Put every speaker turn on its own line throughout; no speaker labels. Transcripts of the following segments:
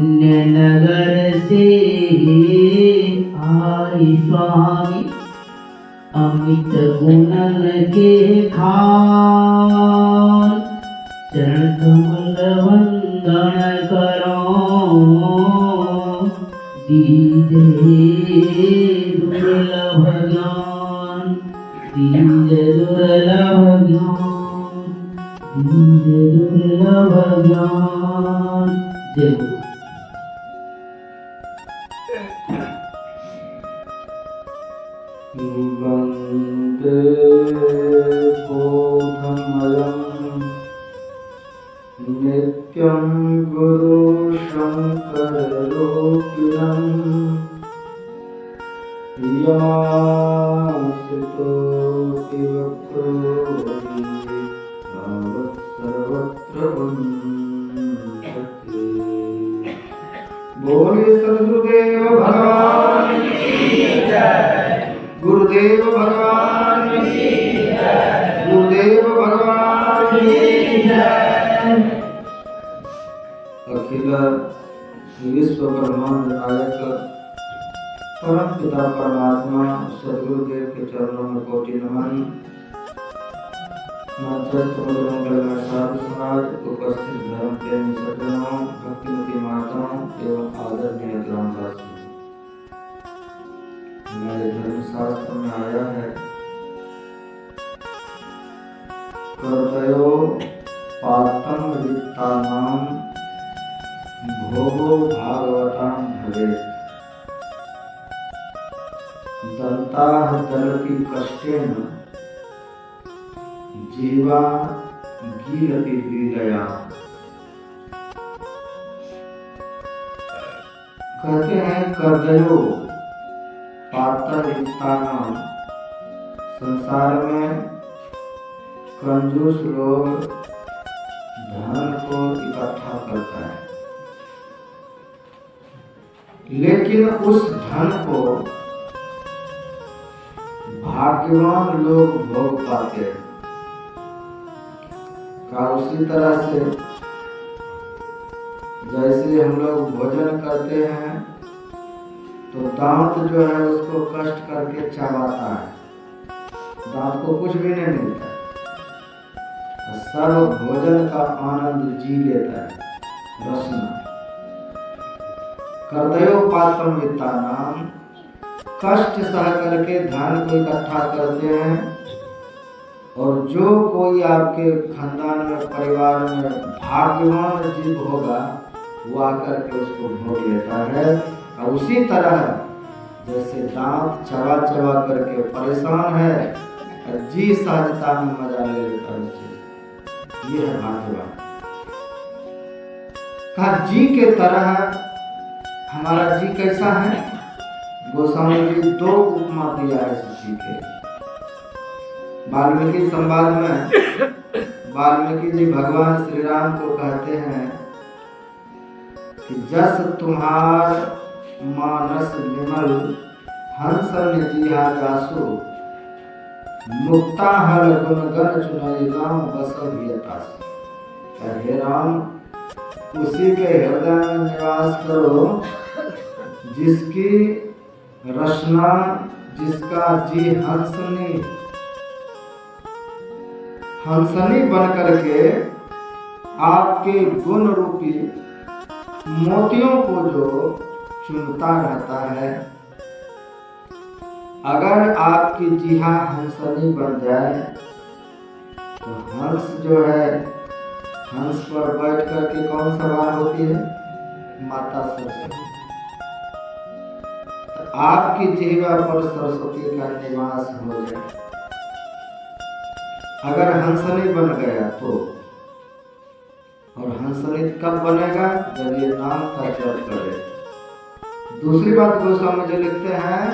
पुण्य नगर से आई स्वामी अमित गुणन के खान। चरण कमल वंदन करो दीजे दुर्लभ ज्ञान, दीजे दुर्लभ ज्ञान, दीजे दुर्लभ ज्ञान। जय गुरु।
वन्दे बोधमयं नित्यं गुरु शङ्कररूपिणं यमाश्रितोऽपि वक्रो यावत् सर्वत्र वन्दते। बोले सद्गुरुदेव भगवान की जय। गुरुदेव भगवान की जय। गुरुदेव भगवान की जय। अखिल विश्व ब्रह्मांड नायक परम पिता परमात्मा सद्गुरुदेव के चरणों में कोटि नमन। मध्यस्थ मंगल में साधु समाज, उपस्थित धर्म प्रेमी सज्जनों, भक्तिमती माताओं एवं आदरणीय ग्रामवासियों, हमारे धर्मशास्त्र में आया है कर्तयो पात्रम वित्तानाम भोगो भागवतां भवेत्। दंताः दलति कष्टेन जीवा गीरति लीलया। कहते हैं कर्तयो पात्रवित्तानाम, संसार में कंजूस लोग धन को इकट्ठा करता है, लेकिन उस धन को भाग्यवान लोग भोग पाते हैं। का उसी तरह से जैसे हम लोग भोजन करते हैं तो दांत जो है उसको कष्ट करके चबाता है, दांत को कुछ भी नहीं मिलता है, सब भोजन का आनंद जी लेता है, रसना। कर्तयो पात्रम वित्तानाम, कष्ट सह करके धन को इकट्ठा करते हैं, और जो कोई आपके खानदान में परिवार में भाग्यवान जीव होगा वो आकर के उसको भोग लेता है। और उसी तरह जैसे दांत चबा चबा करके परेशान है और जी सहजता में मजा ले लेता है, ये है भाग्यवान। कहा जी के तरह हमारा जी कैसा है? गोस्वामी जी दो उपमा दिया है इस जी के। वाल्मीकि संवाद में वाल्मीकि जी भगवान श्री राम को कहते हैं कि जस तुम्हार मानस विमल हंस निजिहा जासु, मुक्ता हल गुण गण चुनई राम बसभियतासु। हे राम, उसी के हृदय में निवास करो जिसकी रचना, जिसका जी हंसनी बन करके आपके गुण रूपी मोतियों को जो चुनता रहता है। अगर आपकी जीहा हंसनी बन जाए तो हंस जो है, हंस पर बैठ करके कौन सवार होती है? माता सरस्वती। आपकी जिह्वा पर सरस्वती का निवास हो जाए। अगर हंसनी बन गया तो, और हंसनी कब बनेगा? जब ये नाम का जप करे। दूसरी बात गोस्वामी जी लिखते हैं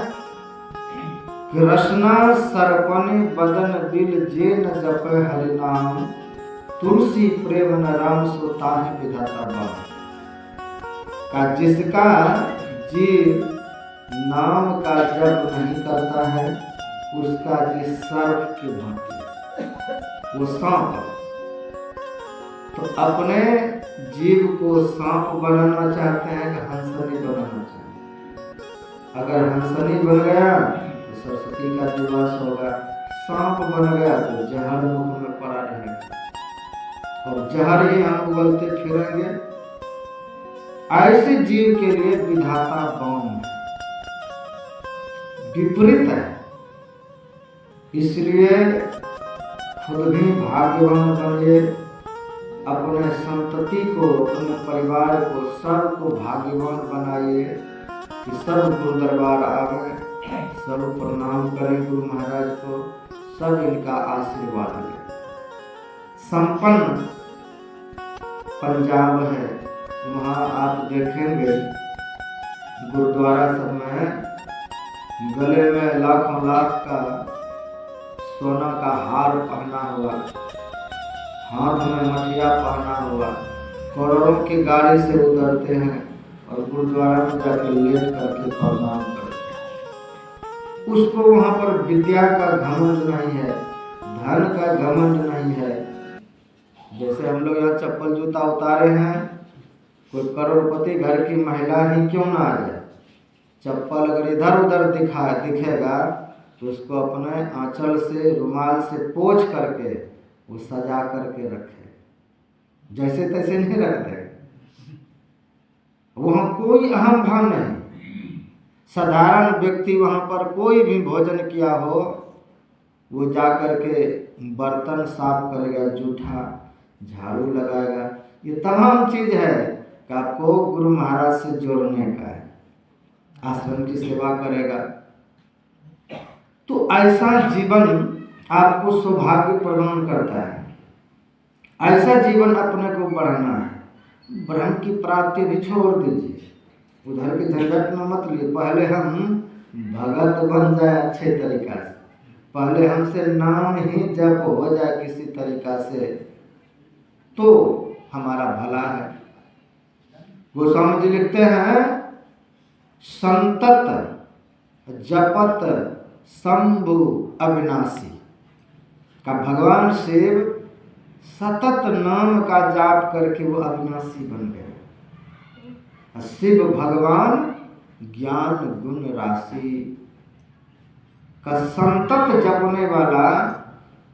कि रसना सरपनि बदन बिल जे न जपे हरि नाम, तुलसी प्रेम न राम सो ताहि विधाता बाम। का जिसका जीव नाम का जप नहीं करता है उसका जी सर्प की भांति, वो सांप। तो अपने जीव को सांप बनाना चाहते हैं कि हंसनी बनाना चाहते हैं? अगर हंसनी बन गया तो सरस्वती का दिवस होगा, सांप बन गया तो जहर मुख में पड़ा रहेगा और जहर ही हम उगलते फिरेंगे। ऐसे जीव के लिए विधाता बौन है, विपरीत है। इसलिए खुद भी भाग्यवान बनिए, अपने संतति को, अपने परिवार को, सबको भाग्यवान बनाइए कि सब गुरु दरबार आवे, सब प्रणाम करें गुरु महाराज को, सब इनका आशीर्वाद लें। संपन्न पंजाब है, वहाँ आप देखेंगे गुरुद्वारा सब में गले में लाखों लाख का सोना का हार पहना हुआ, हाथ में मठिया पहना हुआ, करोड़ों की गाड़ी से उतरते हैं और गुरुद्वारा में जाकर लेट करके प्रणाम करते हैं। उसको वहाँ पर विद्या का घमंड नहीं है, धन का घमंड नहीं है। जैसे हम लोग यहाँ चप्पल जूता उतारे हैं, कोई करोड़पति घर की महिला ही क्यों ना आ जाए, चप्पल अगर इधर उधर दिखेगा तो उसको अपने आंचल से, रुमाल से पोंछ करके वो सजा करके रखे, जैसे तैसे नहीं रख दे। वहाँ कोई अहम भाव नहीं। साधारण व्यक्ति वहाँ पर कोई भी भोजन किया हो, वो जा करके बर्तन साफ करेगा, जूठा झाड़ू लगाएगा। ये तमाम चीज है कि आपको गुरु महाराज से जोड़ने का है, आश्रम की सेवा करेगा। तो ऐसा जीवन आपको सौभाग्य प्रदान करता है, ऐसा जीवन अपने को बढ़ाना है। ब्रह्म की प्राप्ति भी छोड़ दीजिए, उधर के झंझट में मत लिए। पहले हम भगत बन जाए अच्छे तरीका से, पहले हमसे नाम ही जप हो जाए किसी तरीका से, तो हमारा भला है। गोस्वामी जी लिखते हैं, संतत जपत शंभु अविनाशी का भगवान शिव सतत नाम का जाप करके वो अविनाशी बन गए। शिव भगवान ज्ञान गुण राशि का संतत जपने वाला,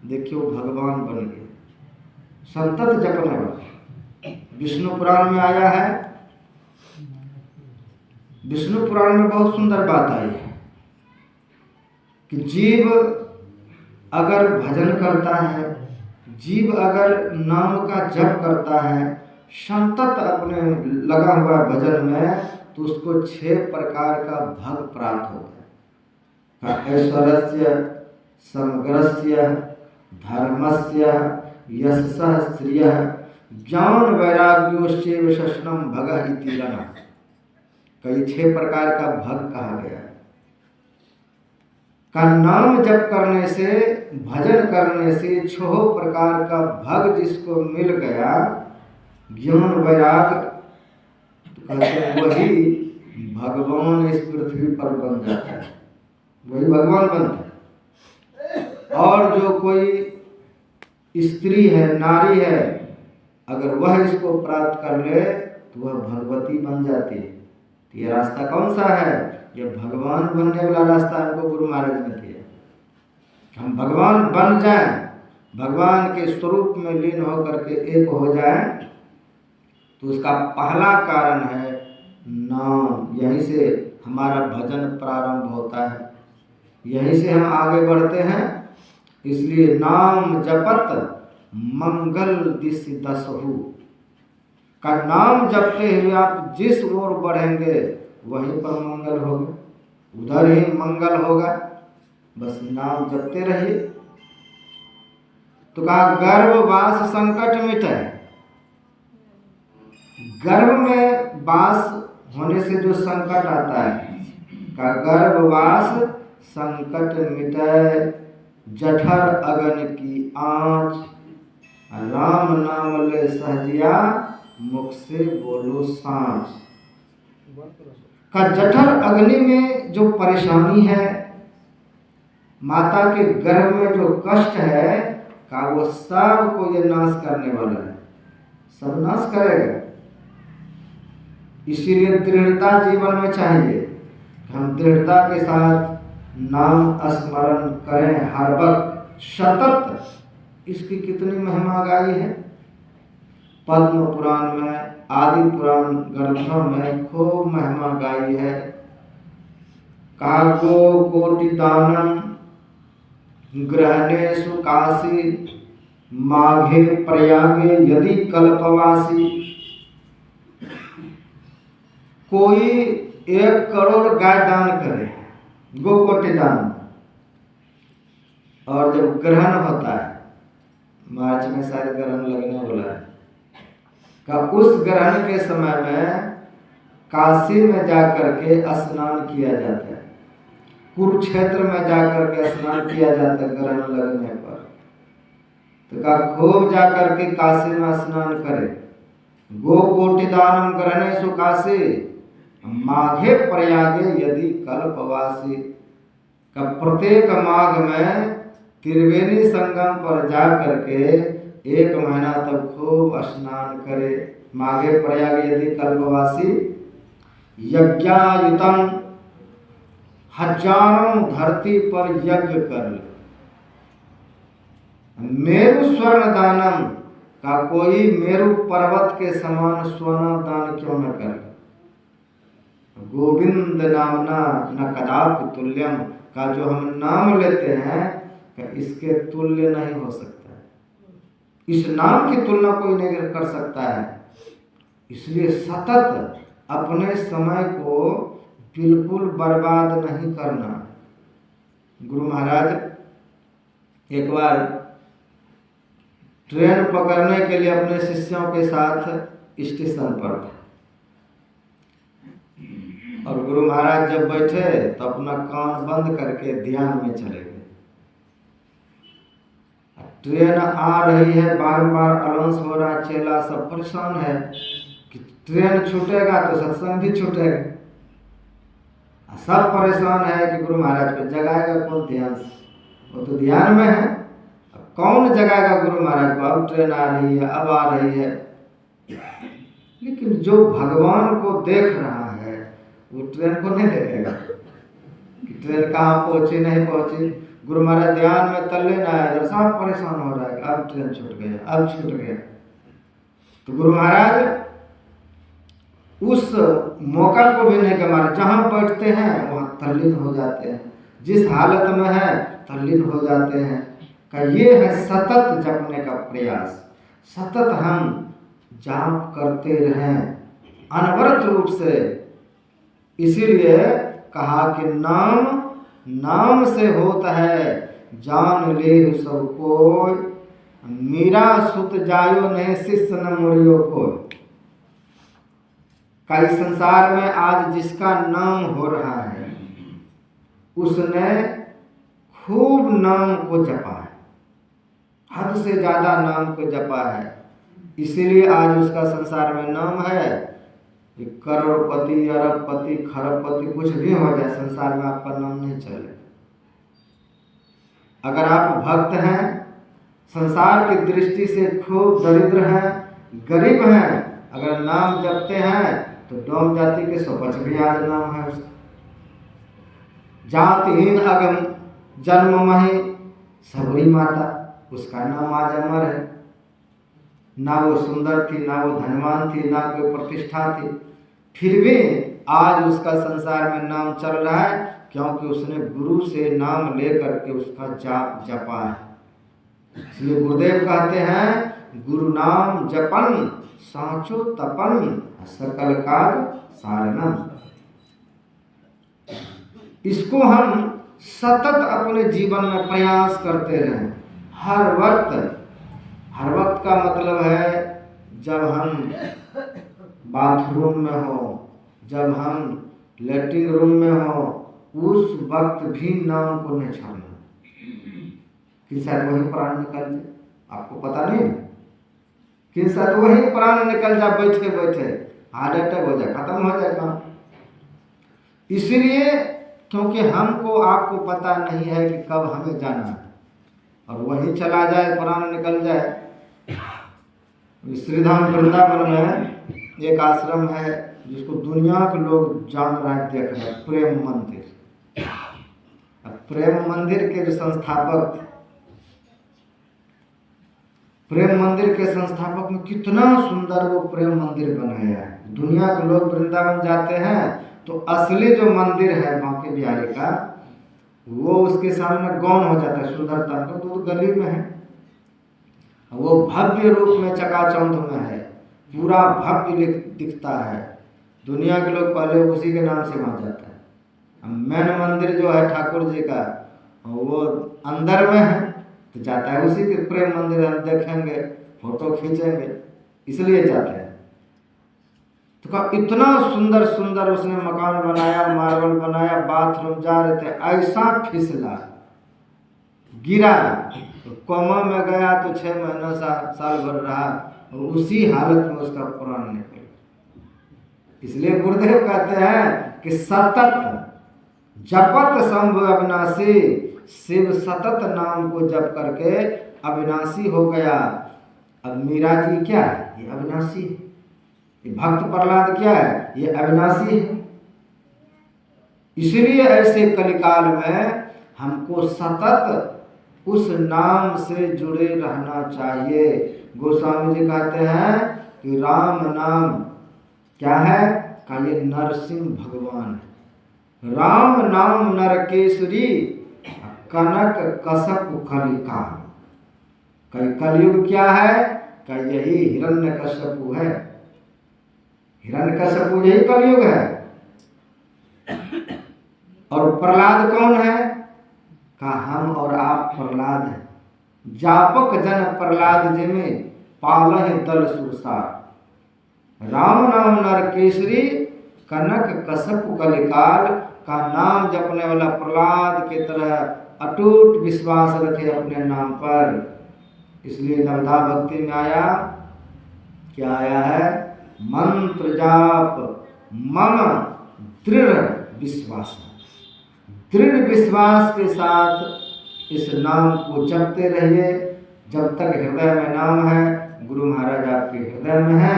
देखिए वो भगवान बन गए, संतत जपने वाला। विष्णु पुराण में आया है, विष्णु पुराण में बहुत सुंदर बात आई है कि जीव अगर भजन करता है, जीव अगर नाम का जप करता है, संतत अपने लगा हुआ भजन में, तो उसको 6 प्रकार का भग प्राप्त होता है। ऐश्वर्यस्य, समग्रस्य, धर्मस्य, यशः, श्रियः, ज्ञान वैराग्योश्चैव शशनम भगः इति रणः। कई 6 प्रकार का भग कहा गया है। का नाम जप करने से, भजन करने से 6 प्रकार का भग जिसको मिल गया, ज्ञान वैराग, तो कहते वही भगवान इस पृथ्वी पर बन जाता है, वही भगवान बनता है। और जो कोई स्त्री है, नारी है, अगर वह इसको प्राप्त कर ले तो वह भगवती बन जाती है। तो ये रास्ता कौन सा है? ये भगवान बनने वाला रास्ता हमको गुरु महाराज ने दिया। हम भगवान बन जाएं, भगवान के स्वरूप में लीन होकर के एक हो जाएं, तो उसका पहला कारण है नाम। यहीं से हमारा भजन प्रारंभ होता है, यहीं से हम आगे बढ़ते हैं। इसलिए नाम जपत मंगल दिस दसहु का नाम जपते हुए आप जिस ओर बढ़ेंगे वहीं पर मंगल होगा, उधर ही मंगल होगा। बस नाम जपते रहिए। तो कहा गर्भवास संकट मिटे। गर्भ में वास होने से जो संकट आता है, का गर्भवास संकट मिटे, जठर अगन की आँच, राम नाम ले सहजिया, मुख से बोलो सांच। का जठर अग्नि में जो परेशानी है, माता के गर्भ में जो कष्ट है, का वो सब को ये नाश करने वाला है। सब नाश करेगा। इसीलिए दृढ़ता जीवन में चाहिए। हम दृढ़ता के साथ नाम स्मरण करें हर वक्त सतत। इसकी कितनी महिमा गाई है पद्म पुराण में, आदि पुराण ग्रंथों में खूब महिमा गाई है। कहा गो कोटि दानम ग्रहणेषु काशी माघे प्रयागे यदि कल्पवासी। कोई 1 करोड़ गाय दान करे, गो कोटि दान, और जब ग्रहण होता है, मार्च में शायद ग्रहण लगने वाला है, का उस ग्रहण के समय में काशी में जाकर के स्नान किया जाता है, कुरुक्षेत्र में जाकर के स्नान किया जाता है ग्रहण लगने पर। तो का खूब जाकर के काशी में स्नान करे। गो कोटि दानम ग्रहणेषु काशी माघे प्रयागे यदि कल्पवासी। का प्रत्येक माघ में त्रिवेणी संगम पर जा करके 1 महीना तक खूब स्नान करे। माघे प्रयागे यदि कल्पवासी। यज्ञायुतम, हजारों धरती पर यज्ञ कर ले। मेरु स्वर्ण दानम, का कोई मेरु पर्वत के समान सोना दान क्यों न कर। गोविंद नामना न कदापि तुल्यम, का जो हम नाम लेते हैं का इसके तुल्य नहीं हो सकता। इस नाम की तुलना कोई नहीं कर सकता है। इसलिए सतत अपने समय को बिल्कुल बर्बाद नहीं करना। गुरु महाराज एक बार ट्रेन पकड़ने के लिए अपने शिष्यों के साथ स्टेशन पर थे, और गुरु महाराज जब बैठे तो अपना कान बंद करके ध्यान में चले गए। ट्रेन आ रही है, बार बार अनाउंस हो रहा है, चेला सब परेशान है कि ट्रेन छूटेगा तो सत्संग भी छूटेगा। सब परेशान है कि गुरु महाराज को जगाएगा कौन ध्यान से, वो तो ध्यान में है, कौन जगाएगा गुरु महाराज को। अब ट्रेन आ रही है, अब आ रही है। लेकिन जो भगवान को देख रहा है वो ट्रेन को नहीं देखेगा कि ट्रेन कहाँ पहुंची नहीं पहुंची। गुरु महाराज ध्यान में तल्लीन आया, सब परेशान हो रहा है कि अब ट्रेन छूट गया, अब छूट गया। तो गुरु महाराज उस मौका को भी नहीं गंवाते, जहाँ बैठते हैं वहाँ तल्लीन हो जाते हैं, जिस हालत में है तल्लीन हो जाते हैं। का ये है सतत जपने का प्रयास। सतत हम जाप करते रहें अनवरत रूप से। इसीलिए कहा कि नाम से होता है जान ले सब कोई, मीरा सुत जायो नहीं शिष्य न मोरियो कोई। कई संसार में आज जिसका नाम हो रहा है उसने खूब नाम को जपा है, हद से ज्यादा नाम को जपा है। इसीलिए आज उसका संसार में नाम है। करोड़पति, अरबपति, खरबपति कुछ भी हो जाए, संसार में आपका नाम नहीं चलेगा। अगर आप भक्त हैं, संसार की दृष्टि से खूब दरिद्र हैं, गरीब हैं, अगर नाम जपते हैं तो डोम जाति के सोपच भी आज नाम है उसका। जातिहीन अगम जन्म मही सबरी माता, उसका नाम आज अमर है। ना वो सुंदर थी, ना वो धनवान थी, ना कोई प्रतिष्ठा थी, फिर भी आज उसका संसार में नाम चल रहा है, क्योंकि उसने गुरु से नाम लेकर के उसका जाप जपा है। इसलिए गुरुदेव कहते हैं गुरु नाम जपन साचो तपन सकल काज सारना। इसको हम सतत अपने जीवन में प्रयास करते रहें हर वक्त का मतलब है जब हम बाथरूम में हो, जब हम लेटरिन रूम में हो, उस वक्त भी नाम को नहीं छोड़ना कि शायद वही प्राण निकल जाए। आपको पता नहीं कि शायद वही प्राण निकल जाए, बैठे बैठे हार्ट अटैक हो जाए, खत्म हो जाए काम। इसलिए क्योंकि हमको आपको पता नहीं है कि कब हमें जाना है, और वही चला जाए, प्राण निकल जाए। श्रीधाम वृंदावन में एक आश्रम है जिसको दुनिया के लोग जान रहे हैं, देख रहे हैं, प्रेम मंदिर। अब प्रेम मंदिर के जो संस्थापक, प्रेम मंदिर के संस्थापक ने कितना सुंदर वो प्रेम मंदिर बनाया है। दुनिया के लोग वृंदावन जाते हैं तो असली जो मंदिर है बांके बिहारी का, वो उसके सामने गौण हो जाता है सुंदरता का। तो गली में है, वो भव्य रूप में चकाचौंध में है, पूरा भव्य दिखता है। दुनिया के लोग पहले उसी के नाम से वहाँ जाते हैं। मेन मंदिर जो है ठाकुर जी का, वो अंदर में है तो जाता है उसी के प्रेम मंदिर हम देखेंगे, फोटो खींचेंगे, इसलिए जाते हैं। तो कहा इतना सुंदर सुंदर उसने मकान बनाया, मार्बल बनाया, बाथरूम जा रहे थे, ऐसा फिसला गिरा तो कोमा में गया तो 6 महीना साल भर रहा और उसी हालत में उसका प्राण निकल। इसलिए गुरुदेव कहते हैं कि सतत जपत शंभु अविनाशी, शिव सतत नाम को जप करके अविनाशी हो गया। अब मीरा जी क्या है? ये अविनाशी है। ये भक्त प्रहलाद क्या है? ये अविनाशी है। इसलिए ऐसे कलिकाल में हमको सतत उस नाम से जुड़े रहना चाहिए। गोस्वामी जी कहते हैं कि राम नाम क्या है? का ये नरसिंह भगवान है। राम नाम नरकेश्वरी, कनक कसप कलिका। कलयुग क्या है? का यही हिरण्यकश्यपु है। हिरण्यकश्यपु यही कलयुग है। और प्रहलाद कौन है? का हम और आप प्रहलाद हैं। जापक जन प्रहलाद जी में पालह दल सुरसार। राम नाम नरकेसरी, कनक कसप कलिकाल का नाम जपने वाला प्रहलाद के तरह अटूट विश्वास रखे अपने नाम पर। इसलिए नवधा भक्ति में आया, क्या आया है? मंत्र जाप मम दृढ़ विश्वास। दृढ़ विश्वास के साथ इस नाम को जपते रहिए। जब तक हृदय में नाम है, गुरु महाराज आपके हृदय में है,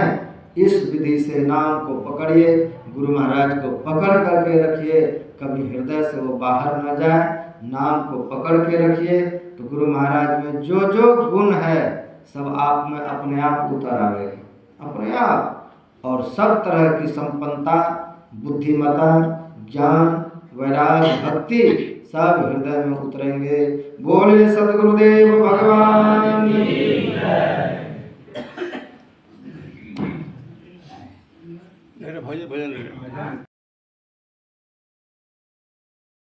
इस विधि से नाम को पकड़िए, गुरु महाराज को पकड़ करके रखिए, कभी हृदय से वो बाहर न जाए। नाम को पकड़ के रखिए तो गुरु महाराज में जो जो गुण है सब आप में अपने आप उतर आएगी, अपने आप। और सब तरह की संपन्नता, बुद्धिमता, ज्ञान, वैराग्य, भक्ति सब हृदय में उतरेंगे। बोले सद्गुरुदेव भगवान की जय।
भजन